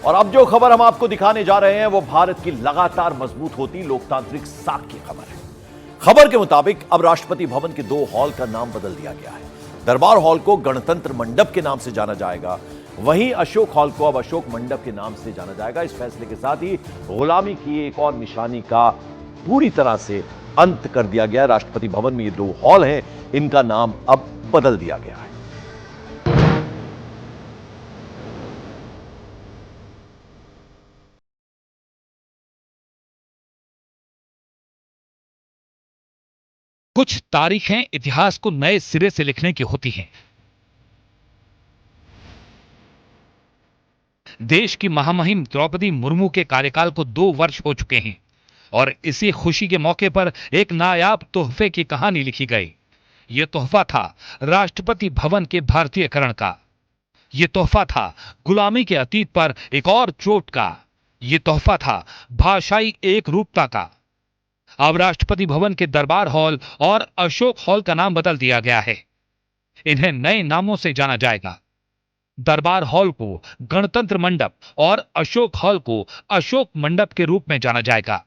और अब जो खबर हम आपको दिखाने जा रहे हैं वो भारत की लगातार मजबूत होती लोकतांत्रिक साख की खबर है। खबर के मुताबिक अब राष्ट्रपति भवन के 2 हॉल का नाम बदल दिया गया है। दरबार हॉल को गणतंत्र मंडप के नाम से जाना जाएगा, वहीं अशोक हॉल को अब अशोक मंडप के नाम से जाना जाएगा। इस फैसले के साथ ही गुलामी की एक और निशानी का पूरी तरह से अंत कर दिया गया। राष्ट्रपति भवन में ये 2 हॉल हैं, इनका नाम अब बदल दिया गया है। कुछ तारीखें इतिहास को नए सिरे से लिखने की होती हैं। देश की महामहिम द्रौपदी मुर्मू के कार्यकाल को 2 वर्ष हो चुके हैं और इसी खुशी के मौके पर एक नायाब तोहफे की कहानी लिखी गई। यह तोहफा था राष्ट्रपति भवन के भारतीयकरण का। यह तोहफा था गुलामी के अतीत पर एक और चोट का। यह तोहफा था भाषाई एकरूपता का। अब राष्ट्रपति भवन के दरबार हॉल और अशोक हॉल का नाम बदल दिया गया है। इन्हें नए नामों से जाना जाएगा। दरबार हॉल को गणतंत्र मंडप और अशोक हॉल को अशोक मंडप के रूप में जाना जाएगा।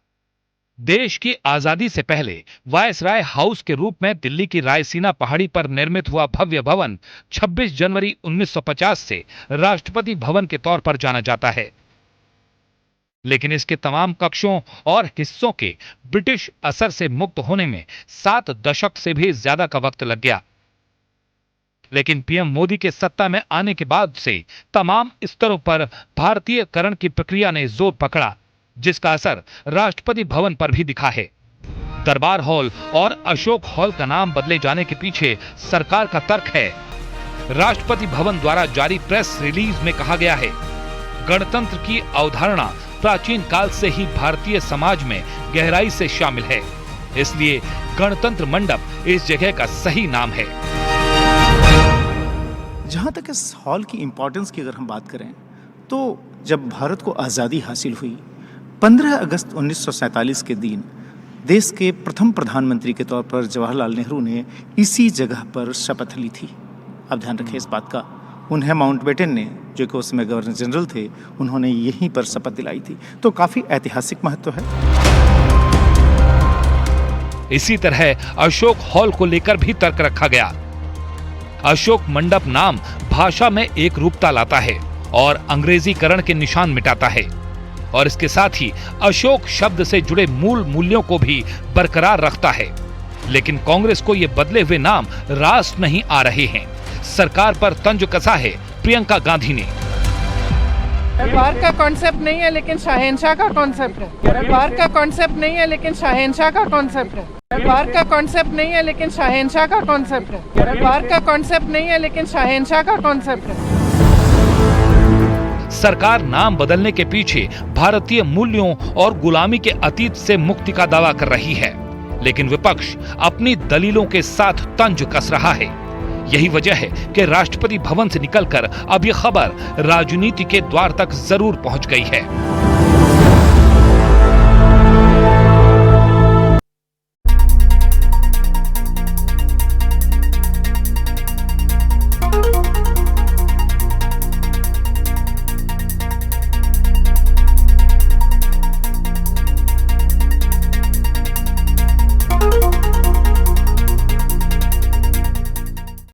देश की आजादी से पहले वायसराय हाउस के रूप में दिल्ली की रायसीना पहाड़ी पर निर्मित हुआ भव्य भवन 26 जनवरी 1950 से राष्ट्रपति भवन के तौर पर जाना जाता है। लेकिन इसके तमाम कक्षों और हिस्सों के ब्रिटिश असर से मुक्त होने में 7 दशक से भी ज्यादा का वक्त लग गया। लेकिन पीएम मोदी के सत्ता में आने के बाद से तमाम स्तरों पर भारतीयकरण की प्रक्रिया ने जोर पकड़ा, जिसका असर राष्ट्रपति भवन पर भी दिखा है। दरबार हॉल और अशोक हॉल का नाम बदले जाने के पीछे सरकार का तर्क है। राष्ट्रपति भवन द्वारा जारी प्रेस रिलीज में कहा गया है, गणतंत्र की अवधारणा प्राचीन काल से ही भारतीय समाज में गहराई से शामिल है, इसलिए गणतंत्र मंडप इस जगह का सही नाम है। जहाँ तक इस हॉल की इम्पोर्टेंस की अगर हम बात करें तो जब भारत को आज़ादी हासिल हुई 15 अगस्त 1947 के दिन देश के प्रथम प्रधानमंत्री के तौर पर जवाहरलाल नेहरू ने इसी जगह पर शपथ ली थी। आप ध्यान रखें इस बात का। उन्हें माउंटबेटन ने, जो कि उस समय गवर्नर जनरल थे, उन्होंने यहीं पर शपथ दिलाई थी। तो काफ़ी ऐतिहासिक महत्व है। इसी तरह अशोक हॉल को लेकर भी तर्क रखा गया। अशोक मंडप नाम भाषा में एक रूपता लाता है और अंग्रेजीकरण के निशान मिटाता है, और इसके साथ ही अशोक शब्द से जुड़े मूल मूल्यों को भी बरकरार रखता है। लेकिन कांग्रेस को ये बदले हुए नाम रास नहीं आ रहे हैं। सरकार पर तंज कसा है प्रियंका गांधी ने। दरबार का कॉन्सेप्ट नहीं है लेकिन शहंशाह का कॉन्सेप्ट है। दरबार का कॉन्सेप्ट नहीं है लेकिन शहंशाह का कॉन्सेप्ट है। दरबार का कॉन्सेप्ट नहीं है लेकिन शहंशाह का कॉन्सेप्ट है। दरबार का कॉन्सेप्ट नहीं है लेकिन शहंशाह का कॉन्सेप्ट है। सरकार नाम बदलने के पीछे भारतीय मूल्यों और गुलामी के अतीत से मुक्ति का दावा कर रही है, लेकिन विपक्ष अपनी दलीलों के साथ तंज कस रहा है। यही वजह है कि राष्ट्रपति भवन से निकलकर अब यह खबर राजनीति के द्वार तक जरूर पहुंच गई है।